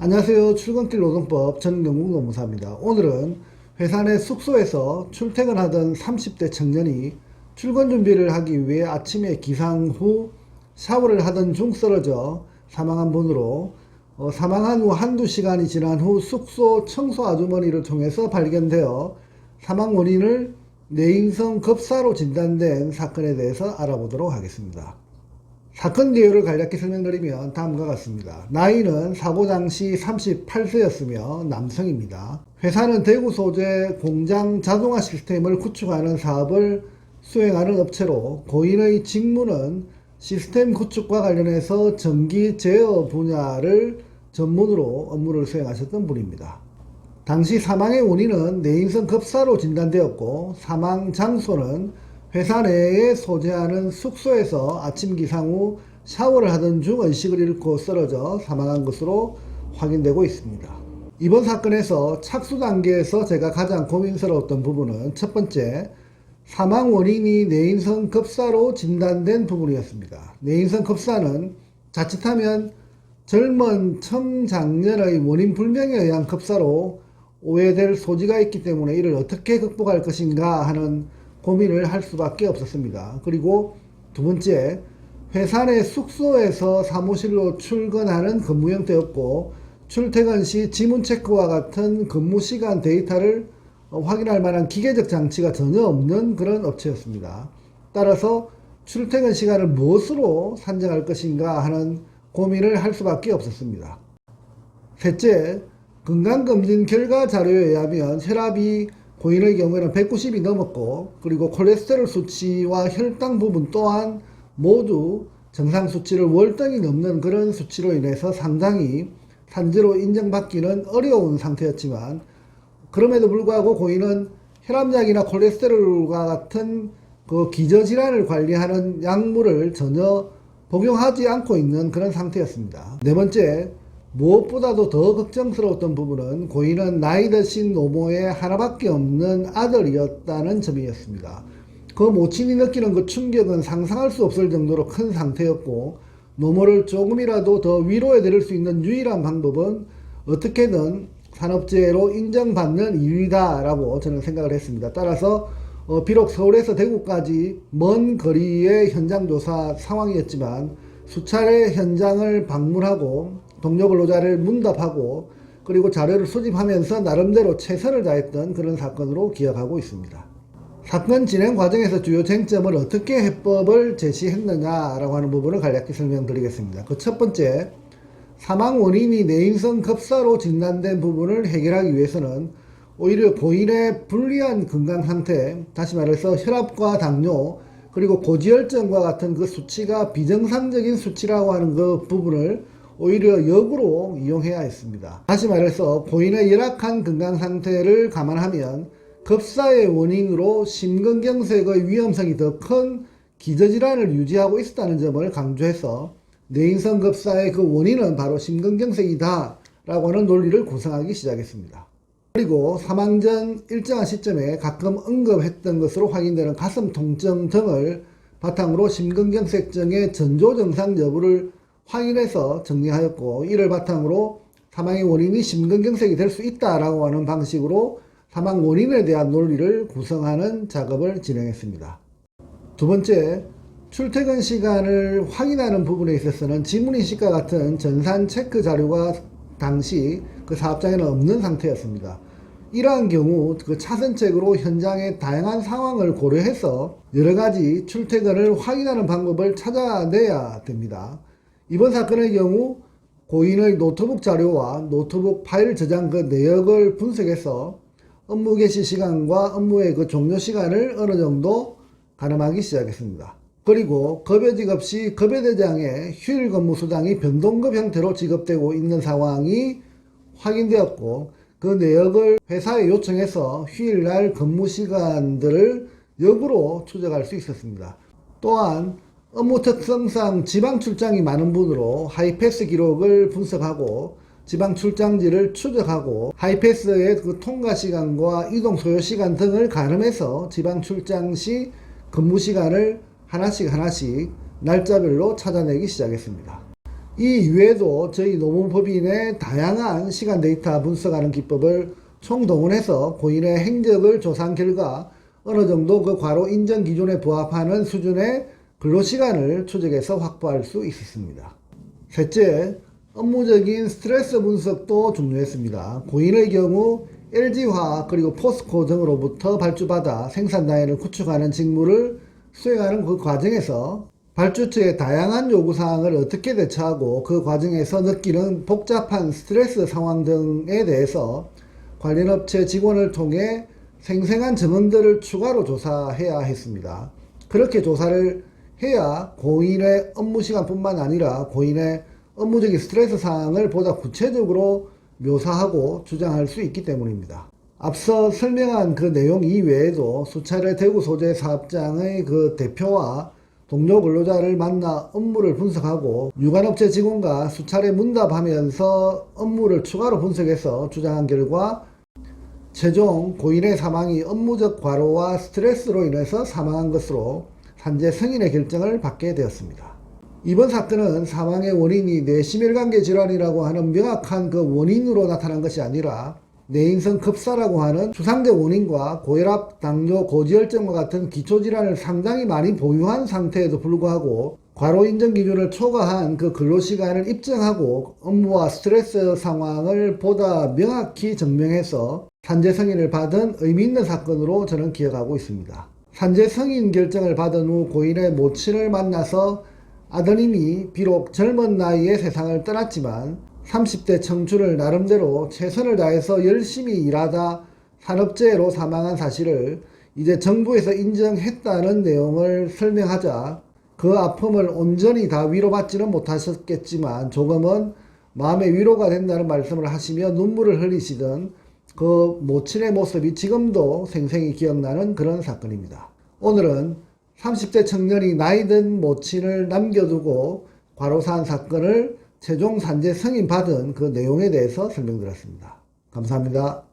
안녕하세요. 출근길 노동법 전영국 노무사입니다. 오늘은 회사 내 숙소에서 출퇴근하던 30대 청년이 출근 준비를 하기 위해 아침에 기상 후 샤워를 하던 중 쓰러져 사망한 분으로 사망한 후 한두 시간이 지난 후 숙소 청소 아주머니를 통해서 발견되어 사망 원인을 뇌인성 급사로 진단된 사건에 대해서 알아보도록 하겠습니다. 사건 개요를 간략히 설명드리면 다음과 같습니다. 나이는 사고 당시 38세였으며 남성입니다. 회사는 대구 소재 공장 자동화 시스템을 구축하는 사업을 수행하는 업체로 고인의 직무는 시스템 구축과 관련해서 전기 제어 분야를 전문으로 업무를 수행하셨던 분입니다. 당시 사망의 원인은 뇌인성 급사로 진단되었고 사망 장소는 회사 내에 소재하는 숙소에서 아침 기상 후 샤워를 하던 중 의식을 잃고 쓰러져 사망한 것으로 확인되고 있습니다. 이번 사건에서 착수 단계에서 제가 가장 고민스러웠던 부분은 첫 번째, 사망 원인이 뇌인성 급사로 진단된 부분이었습니다. 뇌인성 급사는 자칫하면 젊은 청장년의 원인 불명에 의한 급사로 오해될 소지가 있기 때문에 이를 어떻게 극복할 것인가 하는 고민을 할 수밖에 없었습니다. 그리고 두 번째, 회사 내 숙소에서 사무실로 출근하는 근무 형태였고 출퇴근 시 지문 체크와 같은 근무 시간 데이터를 확인할 만한 기계적 장치가 전혀 없는 그런 업체였습니다. 따라서 출퇴근 시간을 무엇으로 산정할 것인가 하는 고민을 할 수밖에 없었습니다. 셋째, 건강검진 결과 자료에 의하면 혈압이 고인의 경우에는 190이 넘었고 그리고 콜레스테롤 수치와 혈당 부분 또한 모두 정상 수치를 월등히 넘는 그런 수치로 인해서 상당히 산재로 인정받기는 어려운 상태였지만 그럼에도 불구하고 고인은 혈압약이나 콜레스테롤과 같은 그 기저질환을 관리하는 약물을 전혀 복용하지 않고 있는 그런 상태였습니다. 네 번째, 무엇보다도 더 걱정스러웠던 부분은 고인은 나이 드신 노모의 하나밖에 없는 아들이었다는 점이었습니다. 그 모친이 느끼는 그 충격은 상상할 수 없을 정도로 큰 상태였고 노모를 조금이라도 더 위로해 드릴 수 있는 유일한 방법은 어떻게든 산업재해로 인정받는 일이다라고 저는 생각을 했습니다. 따라서 비록 서울에서 대구까지 먼 거리의 현장조사 상황이었지만 수차례 현장을 방문하고 동료 근로자를 문답하고 그리고 자료를 수집하면서 나름대로 최선을 다했던 그런 사건으로 기억하고 있습니다. 사건 진행 과정에서 주요 쟁점을 어떻게 해법을 제시했느냐라고 하는 부분을 간략히 설명드리겠습니다. 그 첫 번째, 사망 원인이 뇌인성 급사로 진단된 부분을 해결하기 위해서는 오히려 고인의 불리한 건강 상태, 다시 말해서 혈압과 당뇨 그리고 고지혈증과 같은 그 수치가 비정상적인 수치라고 하는 그 부분을 오히려 역으로 이용해야 했습니다. 다시 말해서 고인의 열악한 건강 상태를 감안하면 급사의 원인으로 심근경색의 위험성이 더 큰 기저질환을 유지하고 있었다는 점을 강조해서 뇌인성 급사의 그 원인은 바로 심근경색이다 라고 하는 논리를 구성하기 시작했습니다. 그리고 사망 전 일정한 시점에 가끔 언급했던 것으로 확인되는 가슴 통증 등을 바탕으로 심근경색증의 전조 증상 여부를 확인해서 정리하였고 이를 바탕으로 사망의 원인이 심근경색이 될 수 있다라고 하는 방식으로 사망 원인에 대한 논리를 구성하는 작업을 진행했습니다. 두 번째, 출퇴근 시간을 확인하는 부분에 있어서는 지문인식과 같은 전산 체크 자료가 당시 그 사업장에는 없는 상태였습니다. 이러한 경우 그 차선책으로 현장의 다양한 상황을 고려해서 여러가지 출퇴근을 확인하는 방법을 찾아내야 됩니다. 이번 사건의 경우 고인의 노트북 자료와 노트북 파일 저장 그 내역을 분석해서 업무 개시 시간과 업무의 그 종료 시간을 어느 정도 가늠하기 시작했습니다. 그리고 급여 지급 시 급여대장에 휴일 근무 수당이 변동급 형태로 지급되고 있는 상황이 확인되었고 그 내역을 회사에 요청해서 휴일날 근무 시간들을 역으로 추적할 수 있었습니다. 또한 업무 특성상 지방 출장이 많은 분으로 하이패스 기록을 분석하고 지방 출장지를 추적하고 하이패스의 그 통과 시간과 이동 소요 시간 등을 가늠해서 지방 출장 시 근무 시간을 하나씩 날짜별로 찾아내기 시작했습니다. 이 이외에도 저희 노무법인의 다양한 시간 데이터 분석하는 기법을 총동원해서 고인의 행적을 조사한 결과 어느 정도 그 과로 인정 기준에 부합하는 수준의 근로시간을 추적해서 확보할 수 있었습니다. 셋째, 업무적인 스트레스 분석도 중요했습니다. 고인의 경우 LG화학 그리고 포스코 등으로부터 발주받아 생산 라인을 구축하는 직무를 수행하는 그 과정에서 발주 측의 다양한 요구사항을 어떻게 대처하고 그 과정에서 느끼는 복잡한 스트레스 상황 등에 대해서 관련 업체 직원을 통해 생생한 증언들을 추가로 조사해야 했습니다. 그렇게 조사를 해야 고인의 업무 시간뿐만 아니라 고인의 업무적인 스트레스 사항을 보다 구체적으로 묘사하고 주장할 수 있기 때문입니다. 앞서 설명한 그 내용 이외에도 수차례 대구 소재 사업장의 그 대표와 동료 근로자를 만나 업무를 분석하고 유관업체 직원과 수차례 문답하면서 업무를 추가로 분석해서 주장한 결과 최종 고인의 사망이 업무적 과로와 스트레스로 인해서 사망한 것으로 산재 승인의 결정을 받게 되었습니다. 이번 사건은 사망의 원인이 뇌심혈관계 질환이라고 하는 명확한 그 원인으로 나타난 것이 아니라 뇌인성 급사라고 하는 추상적 원인과 고혈압, 당뇨, 고지혈증과 같은 기초질환을 상당히 많이 보유한 상태에도 불구하고 과로 인정 기준을 초과한 그 근로시간을 입증하고 업무와 스트레스 상황을 보다 명확히 증명해서 산재 승인을 받은 의미 있는 사건으로 저는 기억하고 있습니다. 산재 승인 결정을 받은 후 고인의 모친을 만나서 아드님이 비록 젊은 나이에 세상을 떠났지만 30대 청춘을 나름대로 최선을 다해서 열심히 일하다 산업재해로 사망한 사실을 이제 정부에서 인정했다는 내용을 설명하자 그 아픔을 온전히 다 위로받지는 못하셨겠지만 조금은 마음의 위로가 된다는 말씀을 하시며 눈물을 흘리시던 그 모친의 모습이 지금도 생생히 기억나는 그런 사건입니다. 오늘은 30대 청년이 나이든 모친을 남겨두고 과로사한 사건을 최종 산재 승인 받은 그 내용에 대해서 설명드렸습니다. 감사합니다.